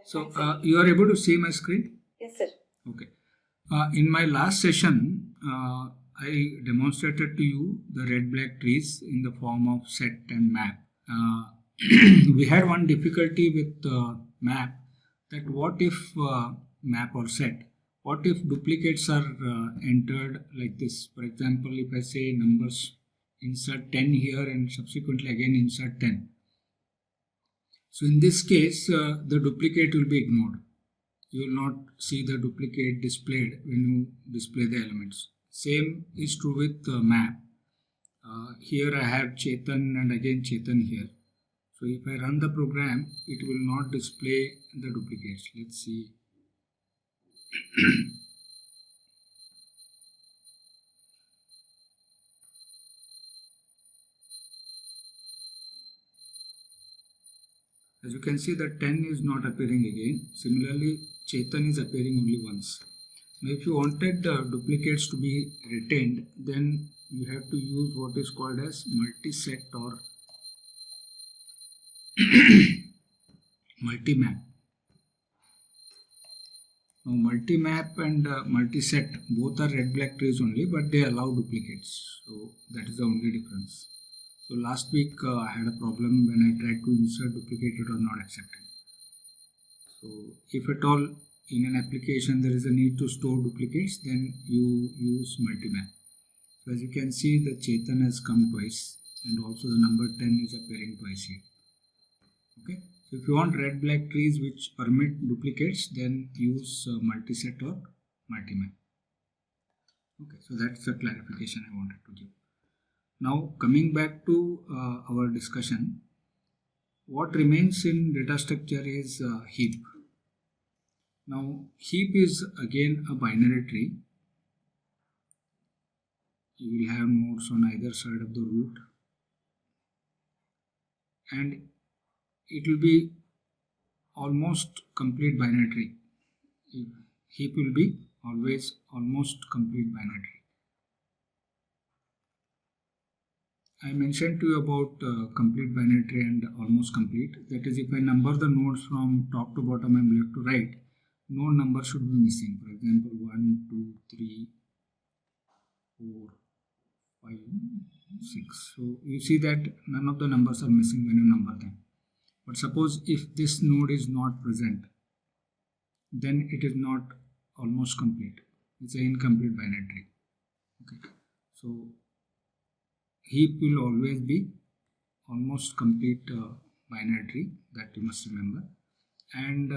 So you are able to see my screen? Yes, sir. Okay. In my last session, I demonstrated to you the red-black trees in the form of set and map. We had one difficulty with map, that what if map or set, what if duplicates are entered like this? For example, if I say numbers insert 10 here and subsequently again insert 10. So in this case, the duplicate will be ignored. You will not see the duplicate displayed when you display the elements. Same is true with the map. Here I have Chetan and again Chetan here. So if I run the program, it will not display the duplicates. Let's see. As you can see, that 10 is not appearing again. Similarly, Chetan is appearing only once. Now if you wanted the duplicates to be retained, then you have to use what is called as multi-set or multi-map. Now multi-map and multi-set both are red-black trees only, but they allow duplicates. So that is the only difference. So last week I had a problem when I tried to insert duplicate, it was not accepted. So if at all in an application there is a need to store duplicates, then you use multi-map. So as you can see, the Chetan has come twice and also the number 10 is appearing twice here. Okay. So if you want red-black trees which permit duplicates, then use multi-set or multi-map. Okay, so that's the clarification I wanted to give. Now coming back to our discussion, what remains in data structure is heap. Now heap is again a binary tree. You will have nodes on either side of the root, and it will be almost complete binary tree. Heap will be always almost complete binary tree. I mentioned to you about complete binary tree and almost complete. That is, if I number the nodes from top to bottom and left to right, no number should be missing. For example, 1, 2, 3, 4, 5, 6. So you see that none of the numbers are missing when you number them. But suppose if this node is not present, then it is not almost complete. It's an incomplete binary tree. Okay. So heap will always be almost complete binary tree, that you must remember. And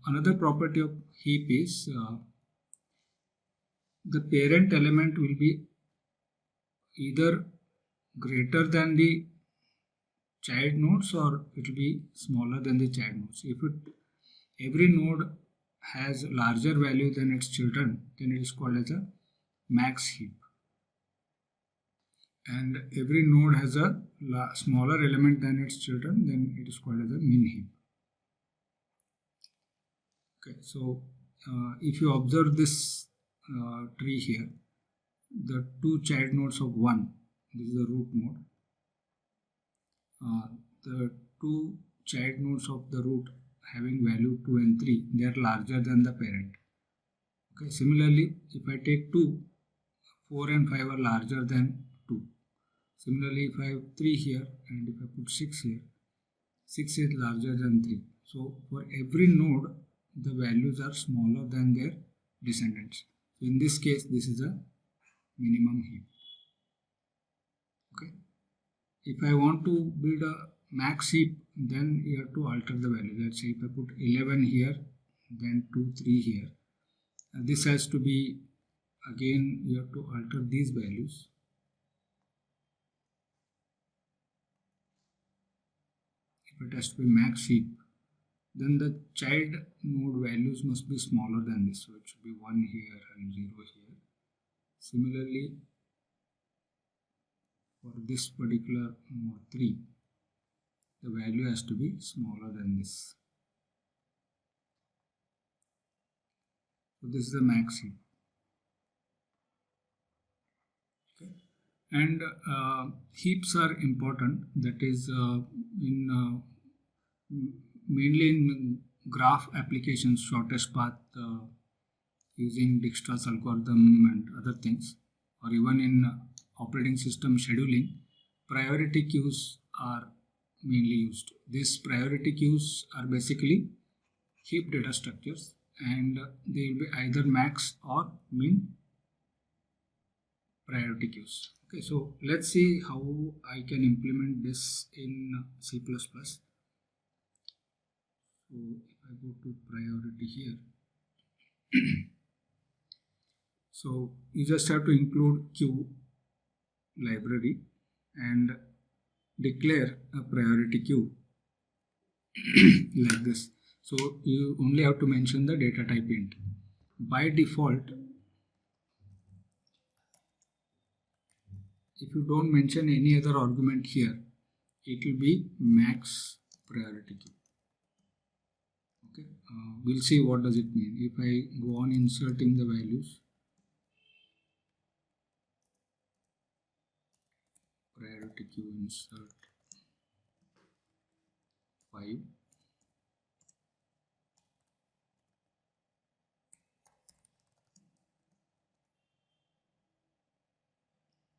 another property of heap is the parent element will be either greater than the child nodes or it will be smaller than the child nodes. If every node has larger value than its children, then it is called as a max heap. And every node has a smaller element than its children, then it is called as a min heap. Okay, so if you observe this tree here, the two child nodes of 1, this is the root node. The two child nodes of the root having value 2 and 3, they are larger than the parent. Okay, similarly, if I take 2, 4 and 5 are larger than 2. Similarly, if I have 3 here and if I put 6 here, 6 is larger than 3. So for every node, the values are smaller than their descendants. So in this case, this is a minimum heap. Okay. If I want to build a max heap, then you have to alter the value. Let's say if I put 11 here, then 2, 3 here. This has to be, again, you have to alter these values. If it has to be max heap, then the child node values must be smaller than this. So it should be 1 here and 0 here. Similarly, for this particular node 3, the value has to be smaller than this. So this is the max heap. Okay. And heaps are important. That is, in mainly in graph applications, shortest path using Dijkstra's algorithm and other things, or even in operating system scheduling, priority queues are mainly used. These priority queues are basically heap data structures, and they will be either max or min priority queues. Okay, so let's see how I can implement this in C++. So if I go to priority here, so you just have to include queue library and declare a priority queue like this. So you only have to mention the data type int. By default, if you don't mention any other argument here, it will be max priority queue. Okay, we'll see what does it mean. If I go on inserting the values, priority queue insert 5,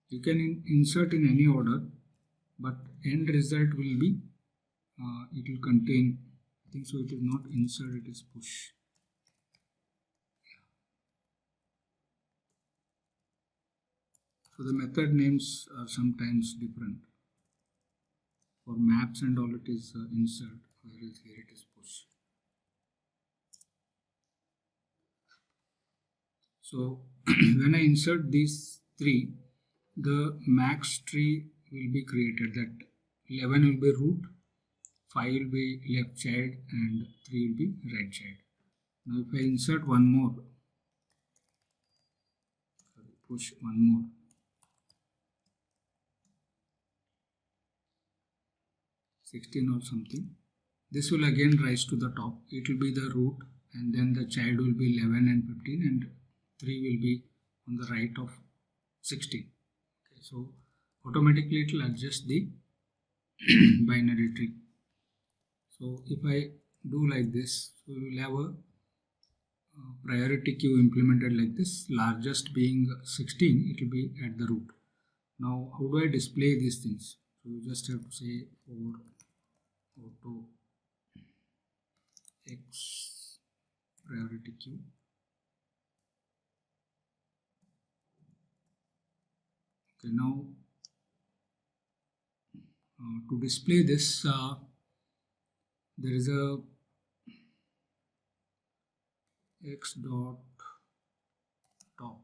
you can insert in any order, but end result will be it will contain, I think so, it is not insert, it is push. So the method names are sometimes different. For maps and all it is insert, whereas here it is push. So when I insert these three, the max tree will be created. That 11 will be root, 5 will be left child, and 3 will be right child. Now if I insert one more, push one more, (16) or something, this will again rise to the top. It will be the root, and then the child will be 11 and 15, and 3 will be on the right of 16. Okay, so automatically it will adjust the binary tree. So if I do like this, so we will have a priority queue implemented like this, largest being 16, it will be at the root. Now how do I display these things? So you just have to say for auto X priority queue. Okay, now to display this, there is a X dot top.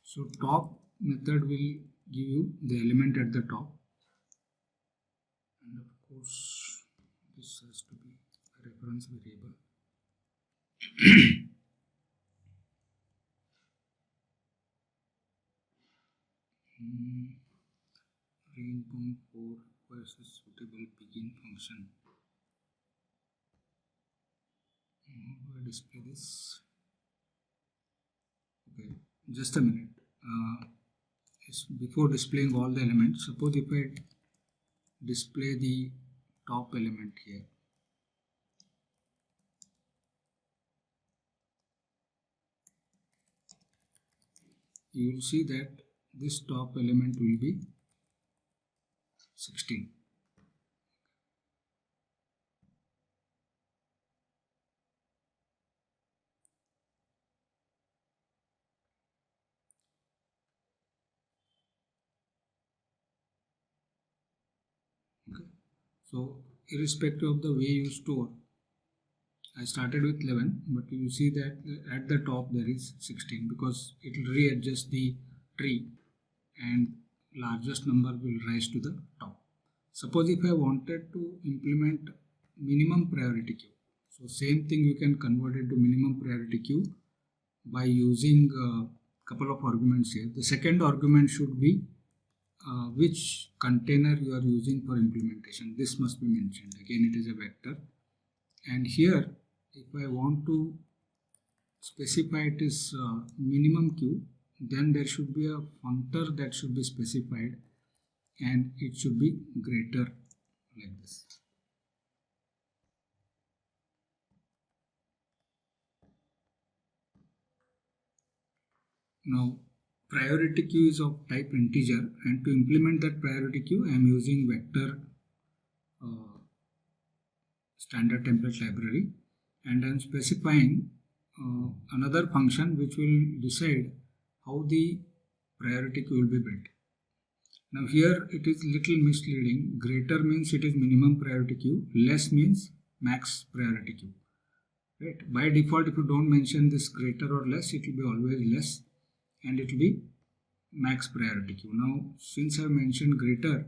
So top method will give you the element at the top, and of course this has to be a reference variable. Range bound 4 requires a suitable begin function. How do I display this? Okay, just a minute. Before displaying all the elements, suppose if I display the top element here, you will see that this top element will be 16. Okay. So irrespective of the way you store, I started with 11, but you see that at the top there is 16 because it will readjust the tree and largest number will rise to the top. Suppose if I wanted to implement minimum priority queue, so same thing you can convert it to minimum priority queue by using a couple of arguments here. The second argument should be which container you are using for implementation. This must be mentioned. Again, it is a vector, and here if I want to specify it is minimum queue, then there should be a functor that should be specified and it should be greater like this. Now priority queue is of type integer, and to implement that priority queue I am using vector standard template library, and I am specifying another function which will decide how the priority queue will be built. Now here it is little misleading. Greater means it is minimum priority queue, less means max priority queue. Right? By default, if you don't mention this greater or less, it will be always less and it will be max priority queue. Now since I have mentioned greater,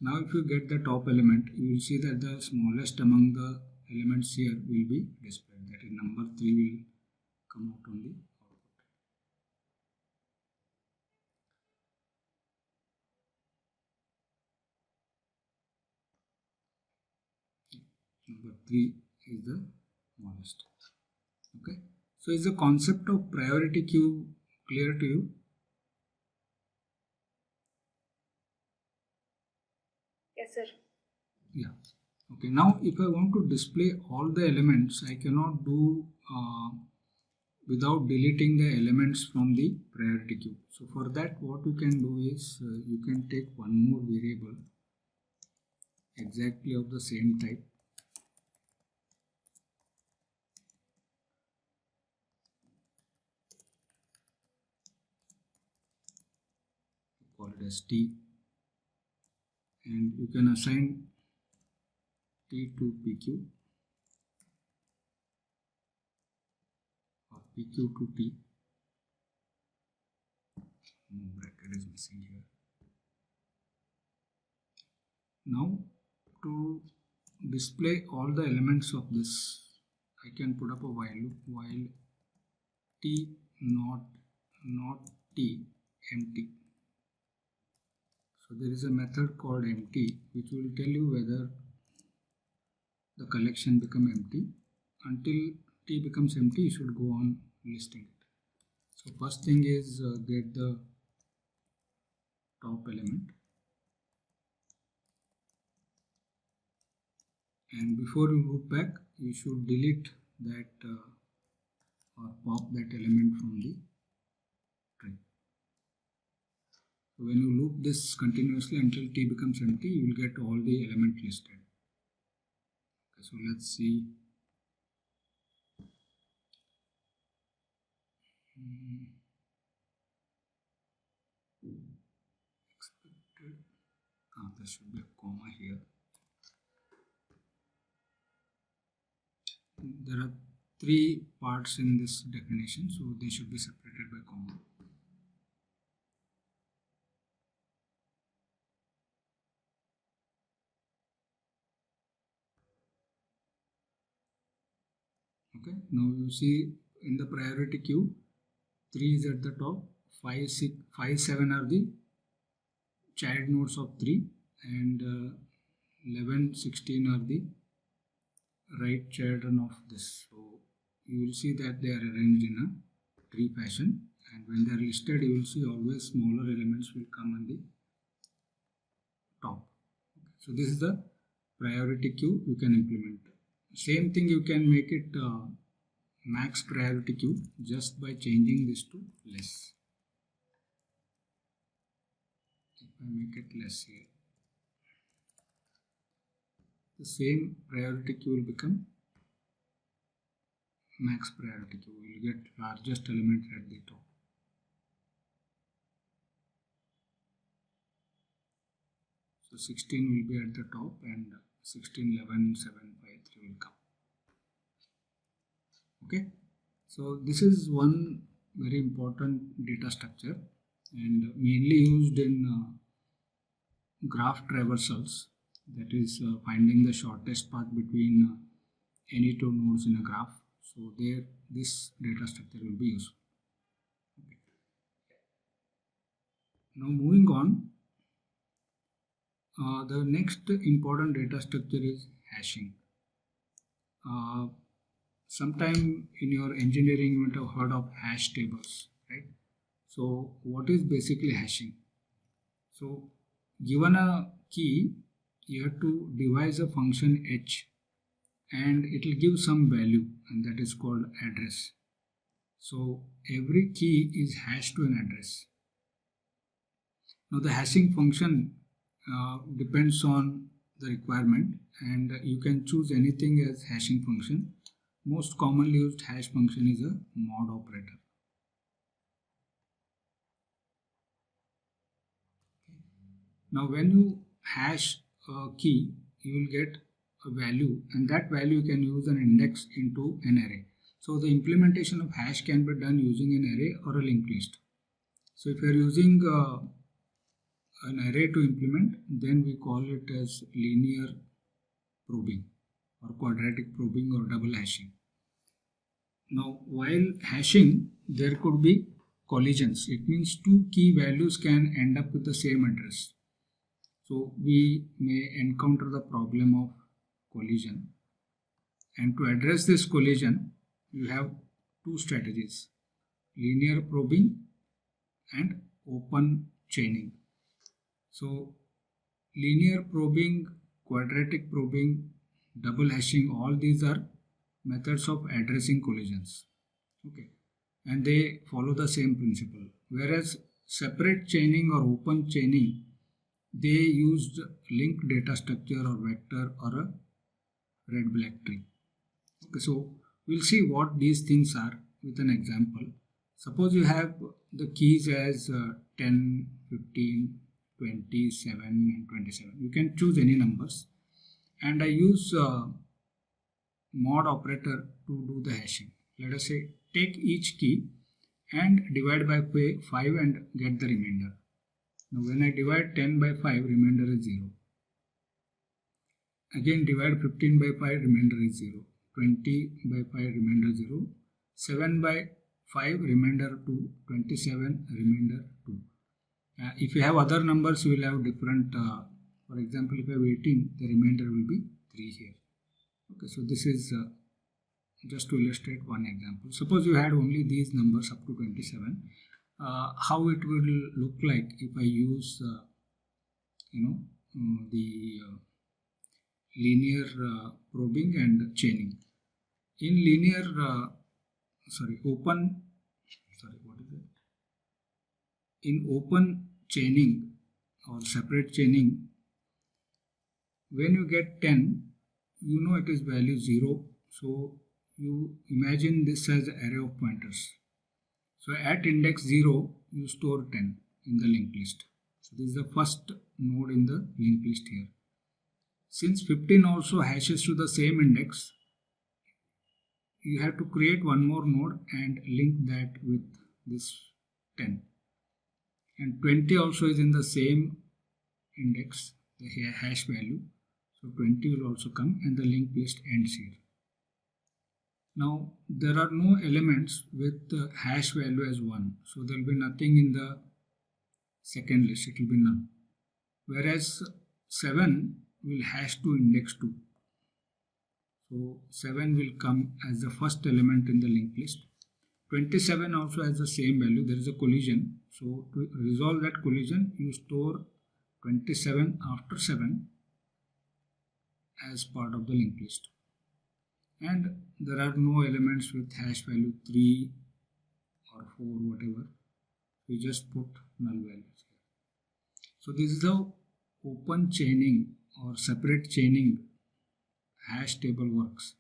now if you get the top element, you will see that the smallest among the elements here will be displayed. That is number 3 will come out on the output. Number 3 is the smallest. Okay. So is the concept of priority queue clear to you? Yes, sir. Yeah. Okay. Now if I want to display all the elements, I cannot do without deleting the elements from the priority queue. So for that, what you can do is you can take one more variable exactly of the same type. Call it as t, and you can assign t to pq or pq to t. No bracket is missing here. Now to display all the elements of this, I can put up a while loop while t not t empty. So there is a method called empty which will tell you whether the collection become empty. Until t becomes empty, you should go on listing it. So first thing is get the top element, and before you loop back, you should delete that or pop that element from the tree. So when you loop this continuously until t becomes empty, you will get all the element listed. Okay, so let's see. Expected. There should be a comma here. There are 3 parts in this definition, so they should be separated by comma. Okay, now you see in the priority queue, 3 is at the top, 5, 6, 5, 7 are the child nodes of 3, and 11, 16 are the right children of this. So you will see that they are arranged in a tree fashion, and when they are listed, you will see always smaller elements will come on the top. Okay. So this is the priority queue you can implement. Same thing you can make it max priority queue just by changing this to less. If I make it less here, the same priority queue will become max priority queue. You will get largest element at the top. So 16 will be at the top, and 16, 11, 7, 5, 3 will come. Okay, so this is one very important data structure and mainly used in graph traversals, that is finding the shortest path between any 2 nodes in a graph. So there this data structure will be used. Okay. Now moving on, the next important data structure is hashing. Sometime in your engineering you might have heard of hash tables, right? So what is basically hashing? So given a key, you have to devise a function h, and it will give some value, and that is called address. So every key is hashed to an address. Now the hashing function depends on the requirement, and you can choose anything as hashing function. Most commonly used hash function is a mod operator. Now when you hash a key, you will get a value, and that value you can use an index into an array. So the implementation of hash can be done using an array or a linked list. So if you are using an array to implement, then we call it as linear probing or quadratic probing or double hashing. Now while hashing, there could be collisions. It means two key values can end up with the same address. So we may encounter the problem of collision, and to address this collision you have two strategies: linear probing and open chaining. So linear probing, quadratic probing, double hashing, all these are methods of addressing collisions. Okay, and they follow the same principle. Whereas separate chaining or open chaining, they used linked data structure or vector or a red black tree. Okay, so we'll see what these things are with an example. Suppose you have the keys as 10, 15, 27 and 27. You can choose any numbers, and I use mod operator to do the hashing. Let us say take each key and divide by 5 and get the remainder. Now when I divide 10 by 5, remainder is 0. Again divide 15 by 5, remainder is 0. 20 by 5, remainder 0. 7 by 5, remainder 2. 27, remainder 2. If you have other numbers, you will have different, for example, if I have 18, the remainder will be 3 here. Okay, so this is just to illustrate one example. Suppose you had only these numbers up to 27. How it will look like if I use the linear probing and chaining. In linear in open chaining or separate chaining, when you get 10, you know it is value 0, so you imagine this as an array of pointers. So at index 0, you store 10 in the linked list. So this is the first node in the linked list here. Since 15 also hashes to the same index, you have to create one more node and link that with this 10. And 20 also is in the same index, the hash value. So 20 will also come, and the linked list ends here. Now there are no elements with the hash value as 1, so there will be nothing in the second list, it will be none. Whereas 7 will hash to index 2. So 7 will come as the first element in the linked list. 27 also has the same value, there is a collision. So to resolve that collision, you store 27 after 7 as part of the linked list. And there are no elements with hash value 3 or 4, whatever. We just put null values here. So this is how open chaining or separate chaining hash table works.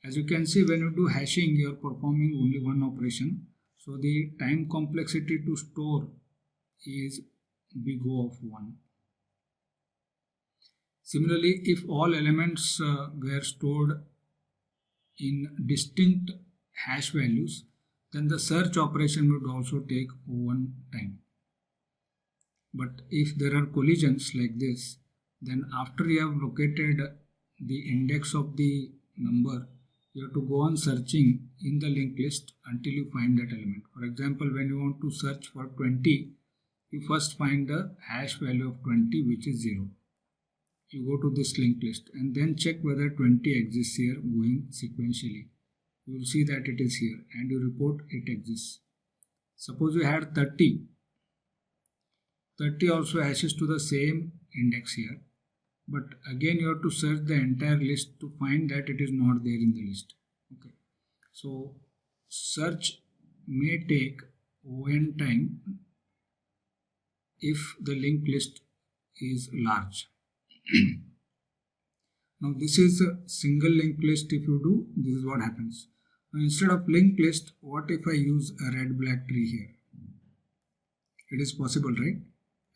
As you can see, when you do hashing, you are performing only one operation. So the time complexity to store is big O of 1. Similarly, if all elements were stored in distinct hash values, then the search operation would also take O1 time. But if there are collisions like this, then after you have located the index of the number, you have to go on searching in the linked list until you find that element. For example, when you want to search for 20, you first find the hash value of 20, which is 0. You go to this linked list and then check whether 20 exists here going sequentially. You will see that it is here and you report it exists. Suppose you had 30. 30 also hashes to the same index here. But again, you have to search the entire list to find that it is not there in the list. Okay. So search may take O(n) time if the linked list is large. Now this is a single linked list. If you do, this is what happens. Now instead of linked list, what if I use a red black tree here? It is possible, right?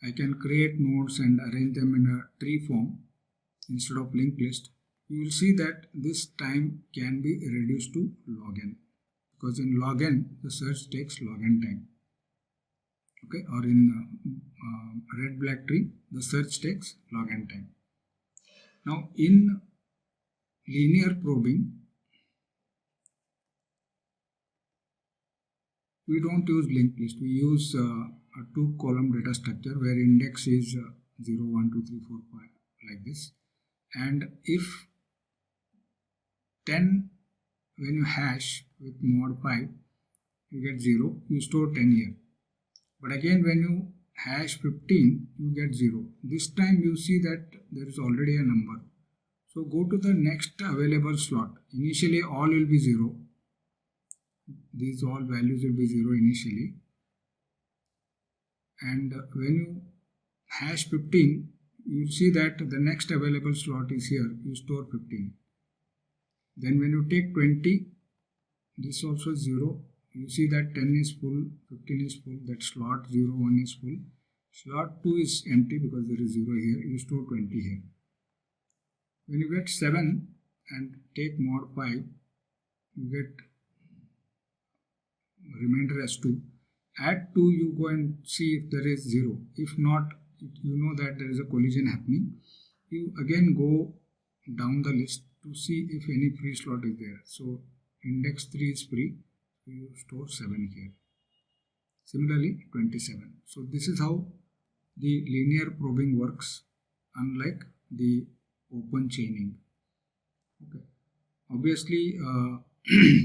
I can create nodes and arrange them in a tree form instead of linked list. You will see that this time can be reduced to log n, because in log n the search takes log n time. Okay, or in red black tree the search takes log n time. Now in linear probing, we don't use linked list. We use a 2-column data structure where index is 0, 1, 2, 3, 4, 5 like this. And if 10, when you hash with mod 5, you get 0, you store 10 here. But again, when you hash 15, you get 0. This time you see that there is already a number. So go to the next available slot. Initially all will be 0. These all values will be 0 initially. And when you hash 15, you see that the next available slot is here. You store 15. Then when you take 20, this also is 0. You see that 10 is full, 15 is full, that slot 0, 1 is full. Slot 2 is empty because there is 0 here. You store 20 here. When you get 7 and take mod 5, you get remainder as 2. Add 2, you go and see if there is 0. If not, you know that there is a collision happening. You again go down the list to see if any free slot is there. So index 3 is free, so you store 7 here. Similarly 27. So this is how the linear probing works, unlike the open chaining. Okay. Obviously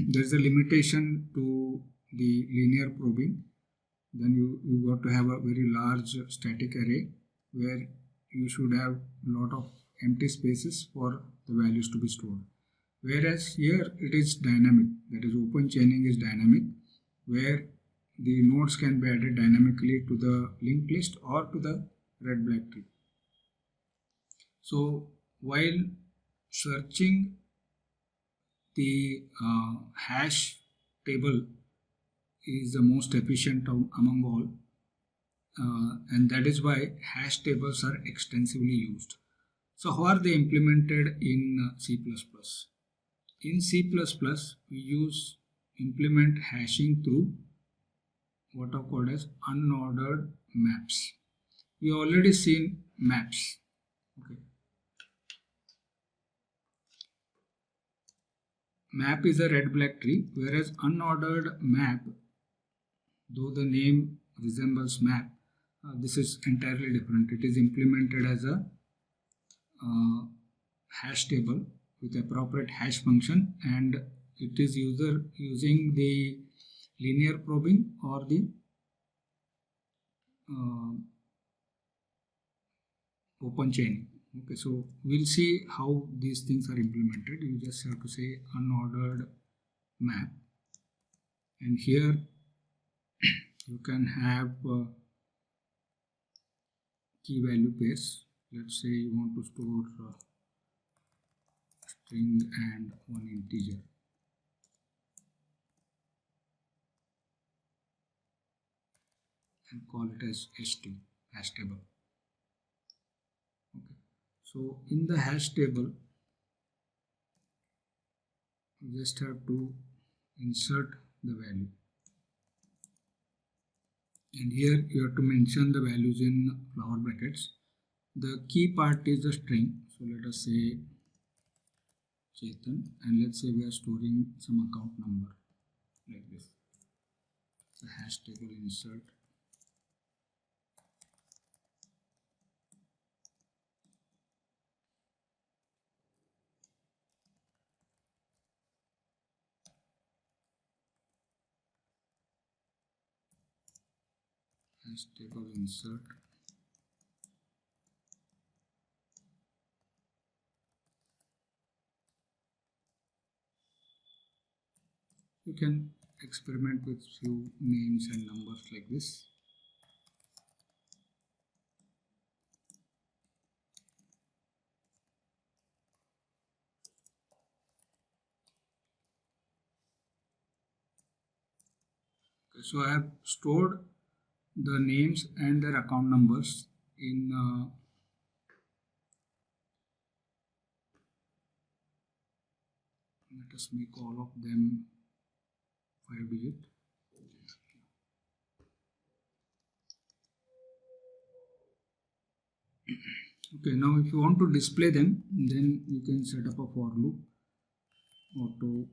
there is a limitation to the linear probing. Then you got to have a very large static array where you should have a lot of empty spaces for the values to be stored. Whereas here it is dynamic, that is open chaining is dynamic, where the nodes can be added dynamically to the linked list or to the red black tree. So while searching the hash table is the most efficient among all, and that is why hash tables are extensively used. So how are they implemented in C++? In C++, we implement hashing through what are called as unordered maps. We already seen maps. Okay. Map is a red black tree, whereas unordered map, though the name resembles map, this is entirely different. It is implemented as a hash table with appropriate hash function, and it is using the linear probing or the open chaining. Okay, so we'll see how these things are implemented. You just have to say unordered map, and here you can have key value pairs. Let's say you want to store string and one integer. And call it as ht, hash table. Okay. So in the hash table, you just have to insert the value. And here you have to mention the values in flower brackets. The key part is the string. So let us say Chetan, and let's say we are storing some account number like this. So hash table insert. Hash table insert You can experiment with few names and numbers like this. Okay, so I have stored the names and their account numbers in let us make all of them 5-digit. Okay, now if you want to display them, then you can set up a for loop, auto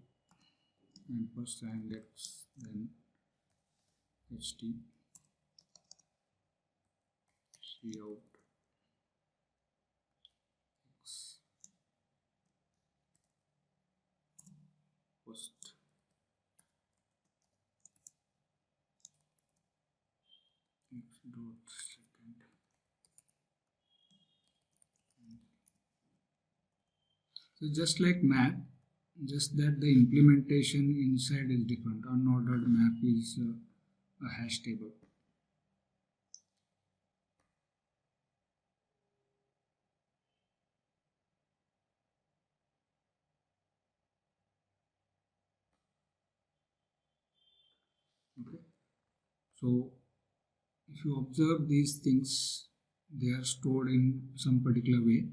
ampersand x, then ht cout x first x dot second. So just like map, just that the implementation inside is different. Unordered map is a hash table. Okay, so if you observe these things, they are stored in some particular way.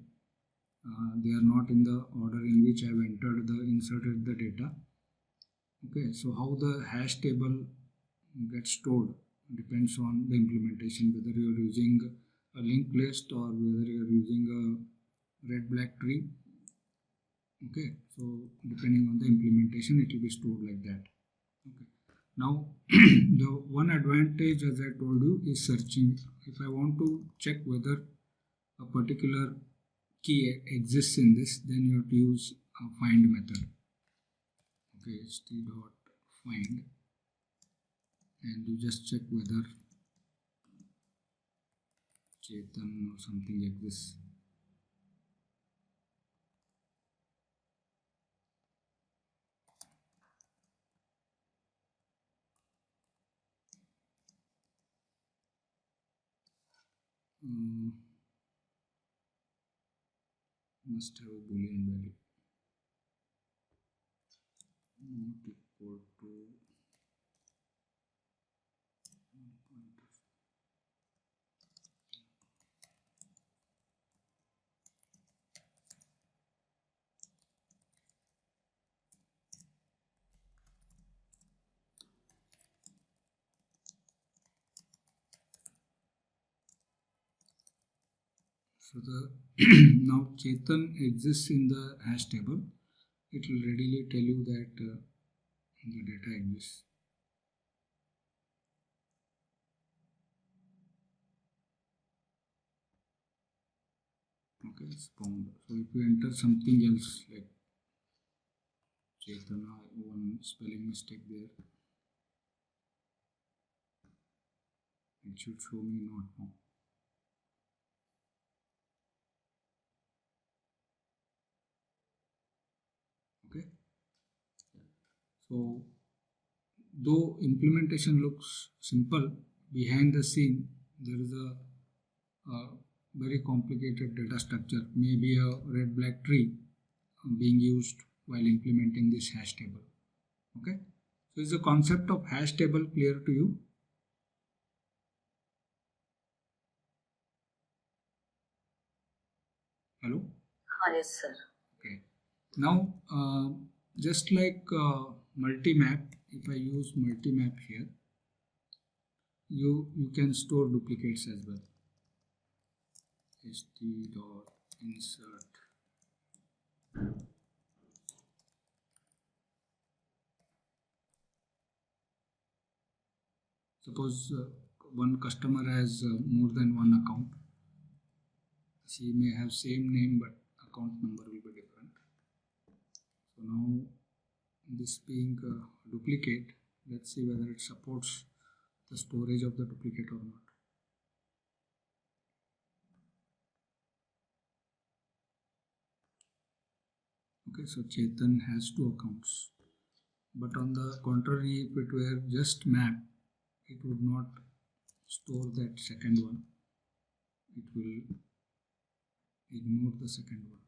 They are not in the order in which I have inserted the data. Okay, so how the hash table gets stored depends on the implementation, whether you are using a linked list or whether you are using a red black tree. Okay, so depending on the implementation, it will be stored like that. Okay, now the one advantage, as I told you, is searching. If I want to check whether a particular key exists in this, then you have to use a find method. Okay, ht dot find, and you just check whether Chetan or something like this. Must have a boolean value not equal to 1.5. So the now Chetan exists in the hash table. It will readily tell you that the data exists. Okay, it's found. So if you enter something else like Chetana, one spelling mistake there, it should show me not found. Okay, so though implementation looks simple, behind the scene there is a very complicated data structure, maybe a red black tree being used while implementing this hash table. Okay, so is the concept of hash table clear to you? Hello? Yes, sir. Okay, now just like multi-map, if I use multi-map here, you can store duplicates as well. ht dot insert suppose one customer has more than one account. She may have same name but account number will be different. So now this being a duplicate, let's see whether it supports the storage of the duplicate or not. Okay, so Chetan has two accounts. But on the contrary, if it were just map, it would not store that second one. It will ignore the second one.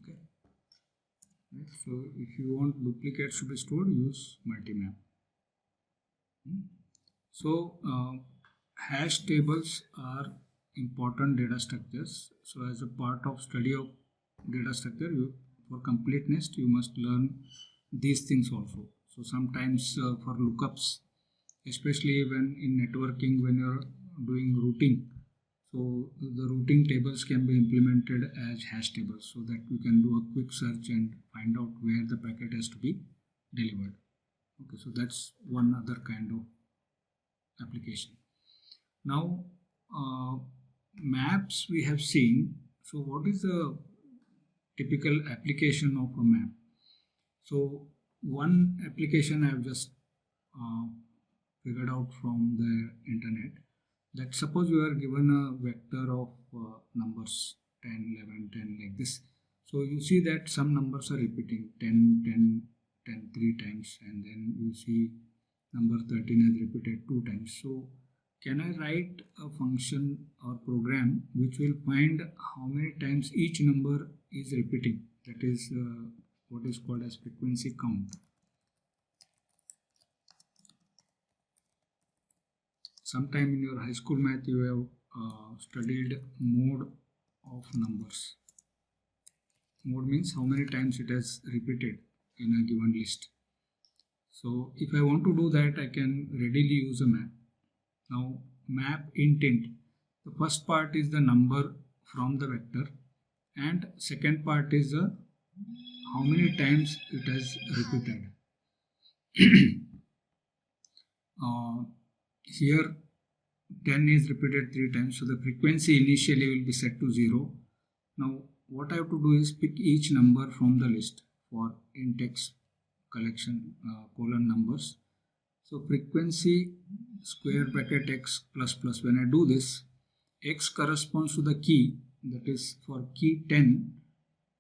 Okay. Right. So if you want duplicates to be stored, use multi-map. So hash tables are important data structures. So as a part of study of data structure, for completeness, you must learn these things also. So sometimes for lookups, especially when in networking, when you're doing routing, so the routing tables can be implemented as hash tables so that you can do a quick search and find out where the packet has to be delivered. Okay, so that's one other kind of application. Now maps we have seen. So what is the typical application of a map? So one application I have just figured out from the internet, that suppose you are given a vector of numbers 10, 11, 10 like this. So you see that some numbers are repeating 10, 10, 10 3 times, and then you see number 13 is repeated 2 times. So can I write a function or program which will find how many times each number is repeating? That is what is called as frequency count. Sometime in your high school math you have studied mode of numbers. Mode means how many times it has repeated in a given list. So if I want to do that, I can readily use a map. Now map intent, the first part is the number from the vector, and second part is the how many times it has repeated. Here 10 is repeated 3 times, so the frequency initially will be set to 0. Now what I have to do is pick each number from the list for index collection colon numbers. So frequency square bracket x plus plus, when I do this, x corresponds to the key, that is for key 10,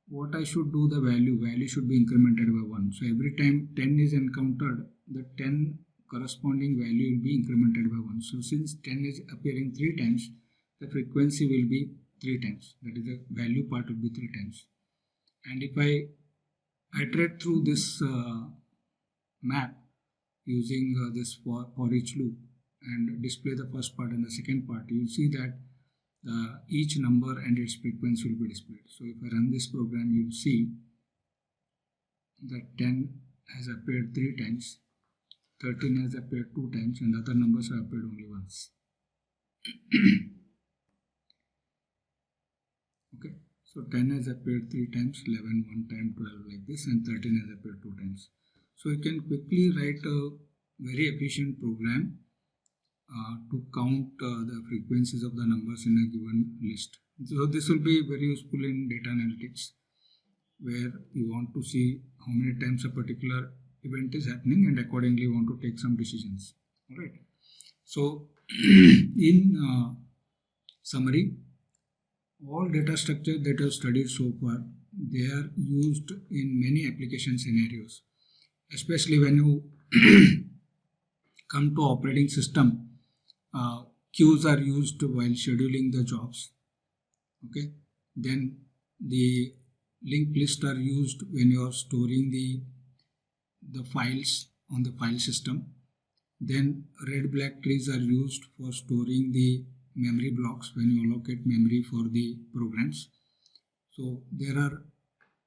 what I should do, the value should be incremented by 1. So every time 10 is encountered, the 10 corresponding value will be incremented by 1. So since 10 is appearing 3 times, the frequency will be 3 times, that is the value part will be 3 times. And if I iterate through this map using this for each loop and display the first part and the second part, you will see that each number and its frequency will be displayed. So if I run this program, you will see that 10 has appeared 3 times, 13 has appeared 2 times, and other numbers have appeared only once. Okay, so 10 has appeared 3 times, 11 1 time, 12 like this, and 13 has appeared 2 times. So you can quickly write a very efficient program to count the frequencies of the numbers in a given list. So this will be very useful in data analytics, where you want to see how many times a particular event is happening and accordingly want to take some decisions. All right. So in summary, all data structures that I have studied so far, they are used in many application scenarios, especially when you come to operating system. Queues are used while scheduling the jobs. Okay, then the linked lists are used when you are storing the files on the file system. Then red black trees are used for storing the memory blocks when you allocate memory for the programs. So there are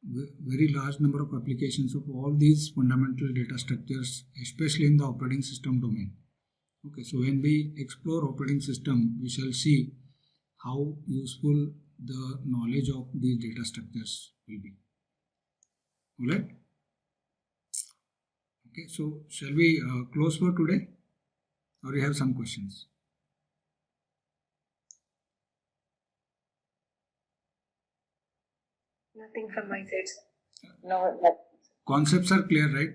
very large number of applications of all these fundamental data structures, especially in the operating system domain. Okay, so when we explore operating system, we shall see how useful the knowledge of these data structures will be. All right. Okay, so shall we close for today, or you have some questions? Nothing from my side. No. Concepts are clear, right?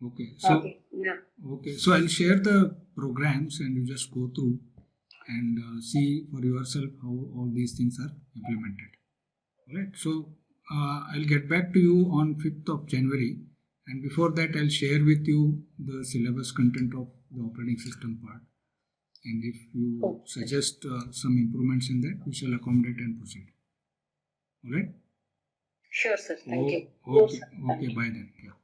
Okay. So Okay. Yeah. okay. So I'll share the programs and you just go through and see for yourself how all these things are implemented. All right. So I'll get back to you on 5th of January, and before that I'll share with you the syllabus content of the operating system part. And if you Okay. suggest some improvements in that, we shall accommodate and proceed. All right. Sure, sir. Thank you. Okay. Yes, sir. Thank Okay. you. Bye then. Yeah.